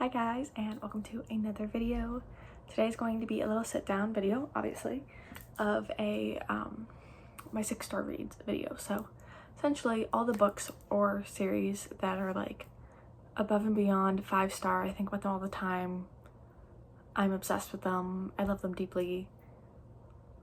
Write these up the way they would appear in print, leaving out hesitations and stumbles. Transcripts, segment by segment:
Hi guys, and welcome to another video. Today is going to be a little sit down video, obviously, of a my 6-star reads video. So essentially all the books or series that are like above and beyond 5-star, I think about them all the time. I'm obsessed with them. I love them deeply.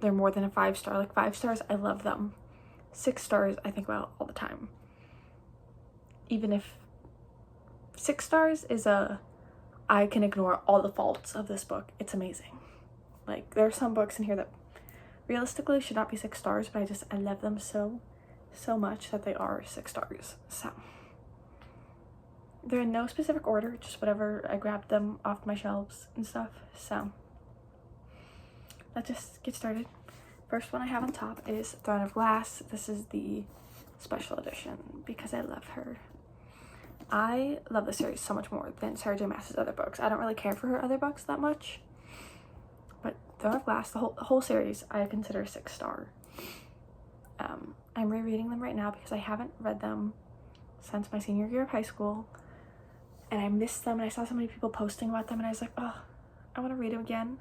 They're more than a 5-star. Like 5 stars, I love them. 6 stars, I think about all the time. Even if 6 stars is I can ignore all the faults of this book. It's amazing. Like, there are some books in here that realistically should not be 6 stars, but I love them so much that they are 6 stars. So they're in no specific order, just whatever I grabbed them off my shelves and stuff. So let's just get started. First one I have on top is Throne of Glass. This is the special edition because I love her. I love this series so much more than Sarah J Maas's other books. I don't really care for her other books that much, but Throne of Glass, the whole series, I consider 6-star. I'm rereading them right now because I haven't read them since my senior year of high school, and I missed them, and I saw so many people posting about them, and I was like, oh, I want to read them again.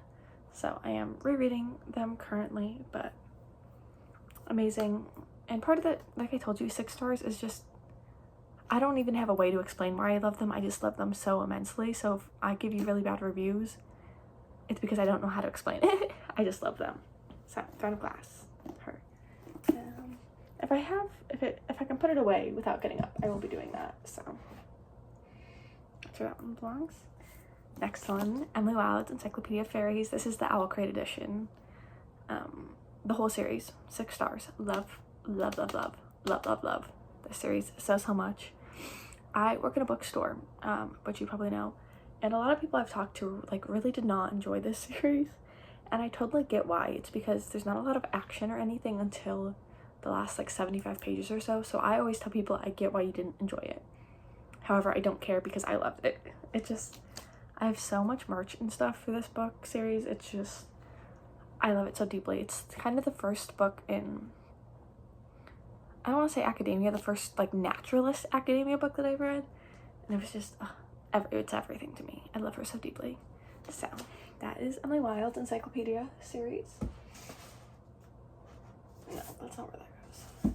So I am rereading them currently, but amazing. And part of it, like I told you, 6 stars is just, I don't even have a way to explain why I love them. I just love them so immensely. So if I give you really bad reviews, it's because I don't know how to explain it. I just love them. So Throne of Glass, her. If I can put it away without getting up, I will be doing that. So that's where that one belongs. Next one, Emily Wilde's Encyclopedia of Fairies. This is the Owl Crate edition. The whole series, 6 stars. Love this series so much. I work in a bookstore, which you probably know, and a lot of people I've talked to like really did not enjoy this series, and I totally get why. It's because there's not a lot of action or anything until the last like 75 pages or so. So I always tell people I get why you didn't enjoy it. However, I don't care because I loved it. I have so much merch and stuff for this book series. It's just, I love it so deeply. It's kind of the first book in, I don't want to say academia, the first like naturalist academia book that I've read, and it was just it's everything to me. I love her so deeply. So that is Emily Wilde's Encyclopedia series. No, that's not where that goes.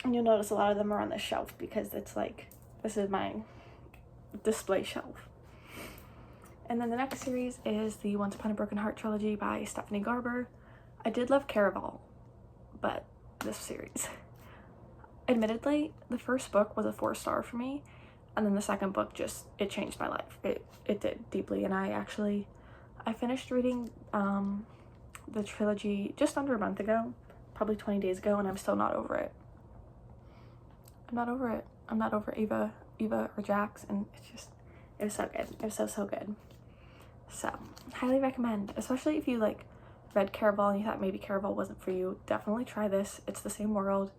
And you'll notice a lot of them are on the shelf because it's like, this is my display shelf. And then the next series is the Once Upon a Broken Heart trilogy by Stephanie Garber. I did love Caraval, but this series, admittedly, the first book was a 4-star for me, and then the second book it changed my life. It did deeply. And I finished reading the trilogy just under a month ago, probably 20 days ago, and I'm still not over it. I'm not over Eva or Jax, and it was so good. It was so good. So highly recommend, especially if you like read Caraval and you thought maybe Caraval wasn't for you. Definitely try this. It's the same world,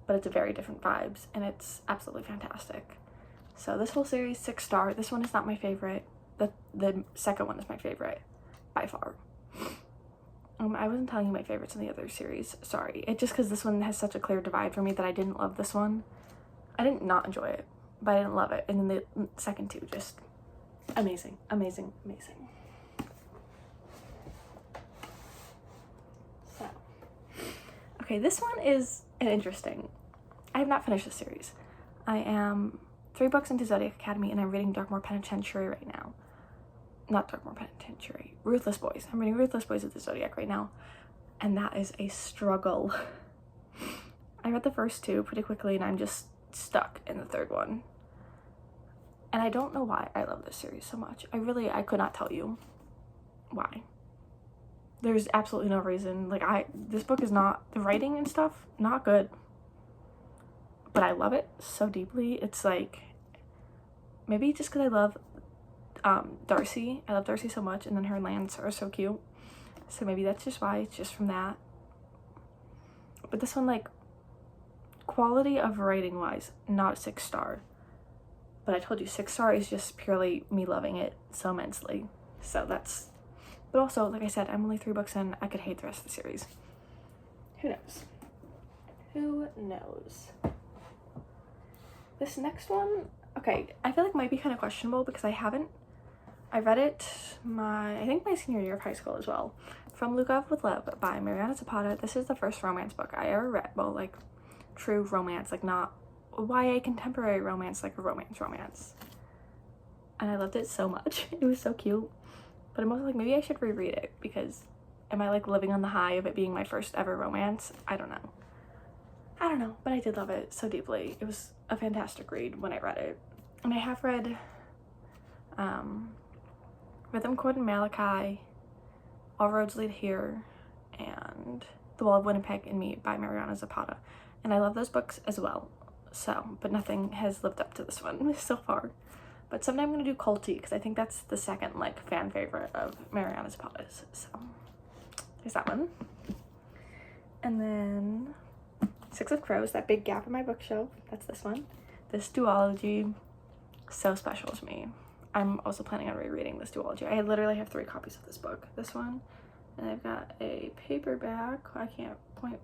but it's a very different vibes, and it's absolutely fantastic. So this whole series, 6-star. This one is not my favorite. The second one is my favorite by far. I wasn't telling you my favorites in the other series, sorry. It just because this one has such a clear divide for me that I didn't love this one. I didn't not enjoy it, but I didn't love it. And then the second two, just amazing. So, okay, this one is interesting. I have not finished the series. I am 3 books into Zodiac Academy, and I'm reading Darkmoor Penitentiary right now. Not Darkmoor Penitentiary, Ruthless Boys. I'm reading Ruthless Boys of the Zodiac right now, and that is a struggle. I read the first 2 pretty quickly, and I'm just stuck in the 3rd one. And I don't know why I love this series so much. I could not tell you why. There's absolutely no reason. Like, this book is not, the writing and stuff, not good, but I love it so deeply. It's like, maybe just because I love Darcy. I love Darcy so much, and then her and Lance are so cute. So maybe that's just why. It's just from that. But this one, like, quality of writing wise, not 6-star. But I told you 6-star is just purely me loving it so immensely. So that's, but also, like I said, I'm only 3 books in. I could hate the rest of the series. Who knows? This next one, Okay, I feel like it might be kind of questionable because I read it I think my senior year of high school as well. From Lukov with Love by Mariana Zapata. This is the first romance book I ever read. Well, like, true romance, like not YA contemporary romance, like a romance. And I loved it so much. It was so cute. But I'm also like, maybe I should reread it because am I like living on the high of it being my first ever romance? I don't know, but I did love it so deeply. It was a fantastic read when I read it. And I have read Rhythm Chord and Malachi, All Roads Lead Here, and The Wall of Winnipeg and Me by Mariana Zapata. And I love those books as well. So, but nothing has lived up to this one so far. But someday I'm going to do Culty because I think that's the second like fan favorite of Mariana Zapata's. So there's that one. And then Six of Crows, that big gap in my bookshelf. That's this one. This duology, so special to me. I'm also planning on rereading this duology. I literally have 3 copies of this book. This one, and I've got a paperback. I can't point.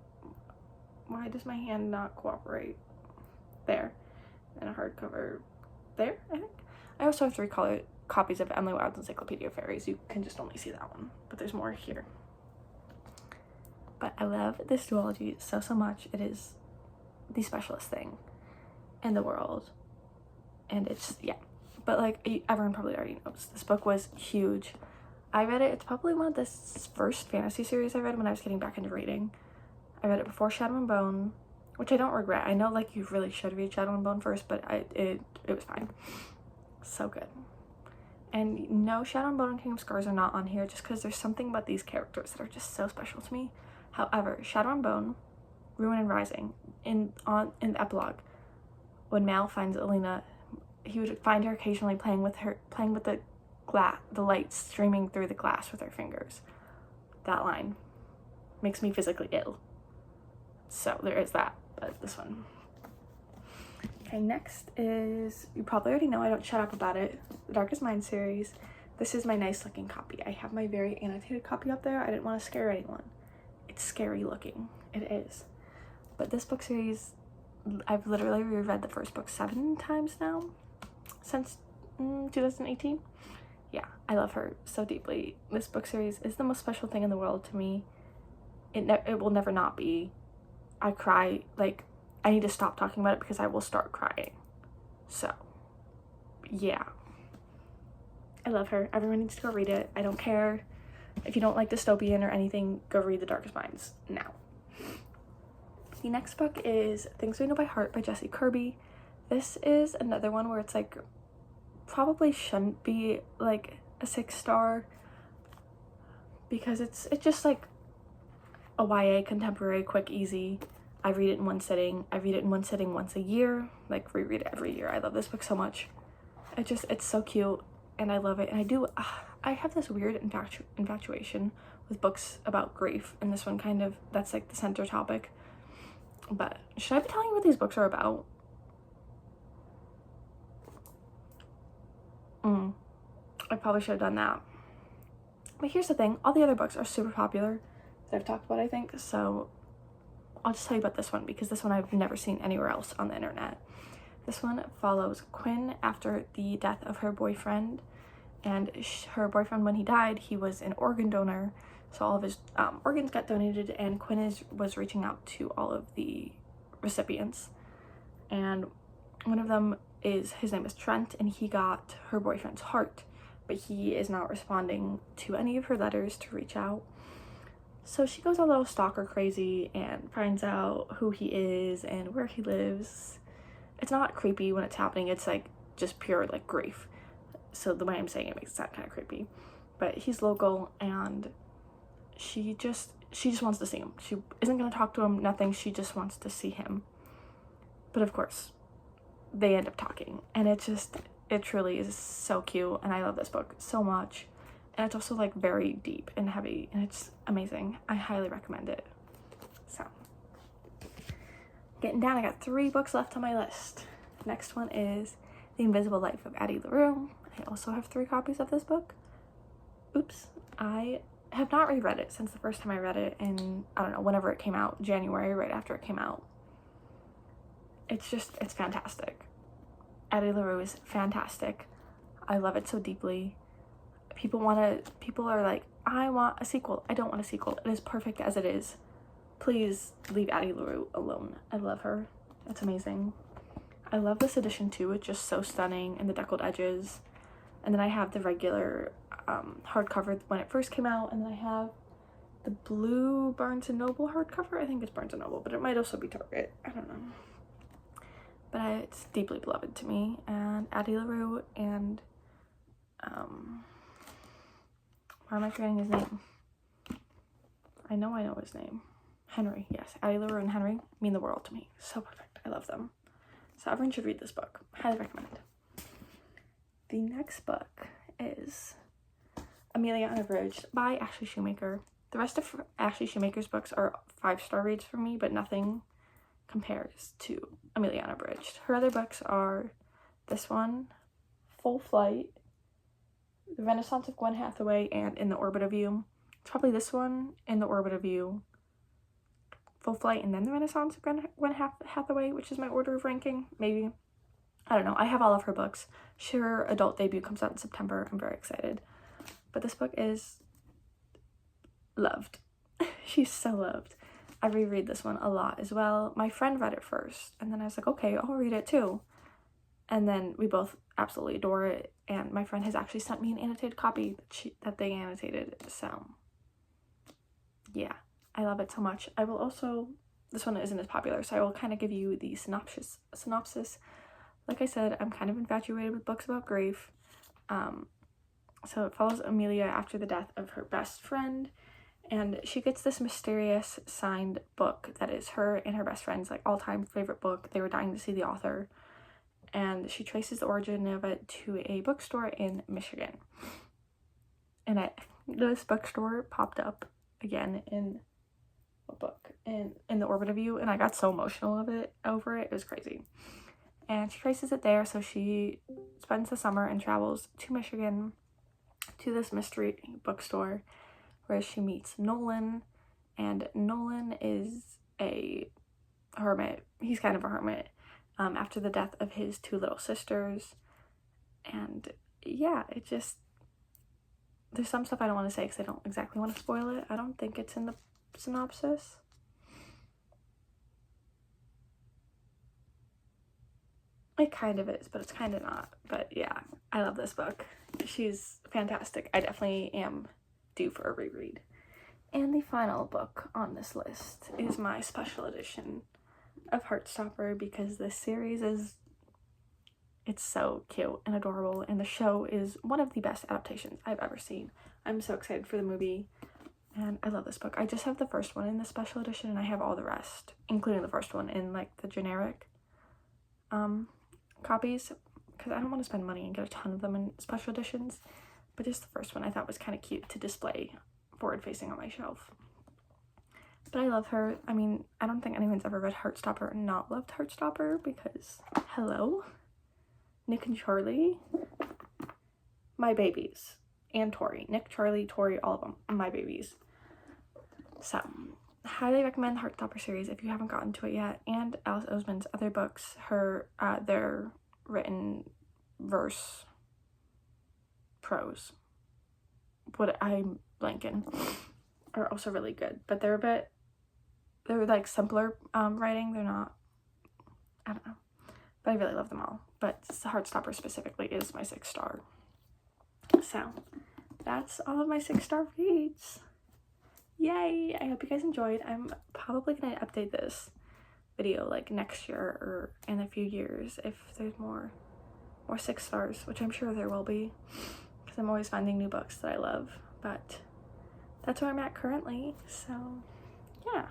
Why does my hand not cooperate? There. And a hardcover there, I think. I also have 3 copies of Emily Wilde's Encyclopedia of Fairies. You can just only see that one, but there's more here. But I love this duology so much. It is the specialist thing in the world. And it's, yeah. But like, everyone probably already knows. This book was huge. I read it. It's probably one of the first fantasy series I read when I was getting back into reading. I read it before Shadow and Bone, which I don't regret. I know like you really should read Shadow and Bone first, but it was fine. So good. And no, Shadow and Bone and King of Scars are not on here just because there's something about these characters that are just so special to me. However, Shadow and Bone, Ruin and Rising, in the epilogue, when Mal finds Alina, he would find her occasionally playing with the light streaming through the glass with her fingers. That line makes me physically ill. So there is that, but this one. Okay, next is, you probably already know, I don't shut up about it, the Darkest Mind series. This is my nice looking copy. I have my very annotated copy up there. I didn't want to scare anyone. It's scary looking. It is. But this book series, I've literally reread the first book 7 times now since 2018. Yeah, I love her so deeply. This book series is the most special thing in the world to me. It will never not be. I cry, like, I need to stop talking about it because I will start crying. So, yeah. I love her. Everyone needs to go read it. I don't care if you don't like dystopian or anything, go read The Darkest Minds now. The next book is Things We Know by Heart by Jessie Kirby. This is another one where it's like, probably shouldn't be like a 6-star because it's just like a YA contemporary, quick, easy. I read it in one sitting. I read it in one sitting once a year, like reread it every year. I love this book so much. It's so cute and I love it. And I have this weird infatuation with books about grief, and this one kind of, that's like the center topic. But should I be telling you what these books are about? I probably should have done that. But here's the thing, all the other books are super popular that I've talked about, I think, so I'll just tell you about this one because this one I've never seen anywhere else on the internet. This one follows Quinn after the death of her boyfriend, and her boyfriend, when he died, he was an organ donor, so all of his organs got donated, and Quinn was reaching out to all of the recipients, and one of them his name is Trent, and he got her boyfriend's heart, but he is not responding to any of her letters to reach out. So she goes a little stalker crazy and finds out who he is and where he lives. It's not creepy when it's happening, it's like just pure like grief. So the way I'm saying it makes it sound kind of creepy. But he's local and she just wants to see him. She isn't going to talk to him, nothing, she just wants to see him. But of course, they end up talking, and it truly is so cute, and I love this book so much. And it's also like very deep and heavy, and it's amazing. I highly recommend it. So, getting down, I got 3 books left on my list. Next one is The Invisible Life of Addie LaRue. I also have 3 copies of this book. Oops. I have not reread it since the first time I read it in, I don't know, whenever it came out, January, right after it came out. It's fantastic. Addie LaRue is fantastic. I love it so deeply. People are like, I want a sequel. I don't want a sequel. It is perfect as it is. Please leave Addie LaRue alone. I love her. It's amazing. I love this edition too. It's just so stunning, and the deckled edges. And then I have the regular hardcover when it first came out, and then I have the blue Barnes & Noble hardcover. I think it's Barnes & Noble, but it might also be Target. I don't know. But it's deeply beloved to me. And Addie LaRue and why am I forgetting his name? I know his name. Henry, yes. Addie LaRue and Henry mean the world to me. So perfect. I love them. So everyone should read this book. Highly recommend. The next book is Amelia Unabridged by Ashley Shoemaker. The rest of Ashley Shoemaker's books are 5-star reads for me, but nothing compares to Amelia Unabridged. Her other books are this one, Full Flight, The Renaissance of Gwen Hathaway, and In the Orbit of You. It's probably this one, In the Orbit of You, Full Flight, and then The Renaissance of Gwen Hathaway, which is my order of ranking, maybe. I don't know. I have all of her books. Her adult debut comes out in September. I'm very excited. But this book is loved. She's so loved. I reread this one a lot as well. My friend read it first, and then I was like, okay, I'll read it too. And then we both absolutely adore it, and my friend has actually sent me an annotated copy that they annotated, so yeah, I love it so much. I will also, this one isn't as popular, so I will kind of give you the synopsis. Like I said, I'm kind of infatuated with books about grief. So it follows Amelia after the death of her best friend, and she gets this mysterious signed book that is her and her best friend's like all-time favorite book. They were dying to see the author, and she traces the origin of it to a bookstore in Michigan. And this bookstore popped up again in a book in the Orbit of You, and I got so emotional over it. It was crazy. And she traces it there, so she spends the summer and travels to Michigan to this mystery bookstore where she meets Nolan, and Nolan is a hermit. He's kind of a hermit after the death of his 2 little sisters. And yeah, it just, there's some stuff I don't want to say because I don't exactly want to spoil it. I don't think it's in the synopsis. It kind of is, but it's kind of not. But yeah, I love this book. She's fantastic. I definitely am due for a reread. And the final book on this list is my special edition of Heartstopper, because this series it's so cute and adorable, and the show is one of the best adaptations I've ever seen. I'm so excited for the movie, and I love this book. I just have the first one in the special edition, and I have all the rest, including the first one in like the generic copies, because I don't want to spend money and get a ton of them in special editions. But just the first one I thought was kind of cute to display forward facing on my shelf. But I love her. I mean, I don't think anyone's ever read Heartstopper and not loved Heartstopper, because hello, Nick and Charlie, my babies, and Tori. Nick, Charlie, Tori, all of them, my babies. So highly recommend the Heartstopper series if you haven't gotten to it yet, and Alice Oseman's other books, their written verse prose, what I'm blanking, are also really good, but they're like simpler writing. They're not, I don't know, but I really love them all. But Heartstopper specifically is my 6-star. So that's all of my 6-star reads. Yay! I hope you guys enjoyed. I'm probably gonna update this video like next year or in a few years if there's more 6 stars, which I'm sure there will be, because I'm always finding new books that I love. But that's where I'm at currently. So yeah,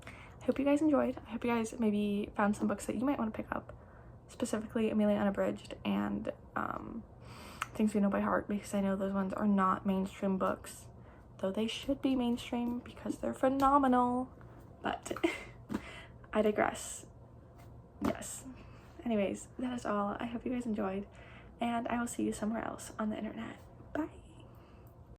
I hope you guys enjoyed. I hope you guys maybe found some books that you might want to pick up, specifically Amelia Unabridged and Things We Know by Heart, because I know those ones are not mainstream books, though they should be mainstream because they're phenomenal. But I digress. Yes. Anyways, that is all. I hope you guys enjoyed, and I will see you somewhere else on the internet. Bye.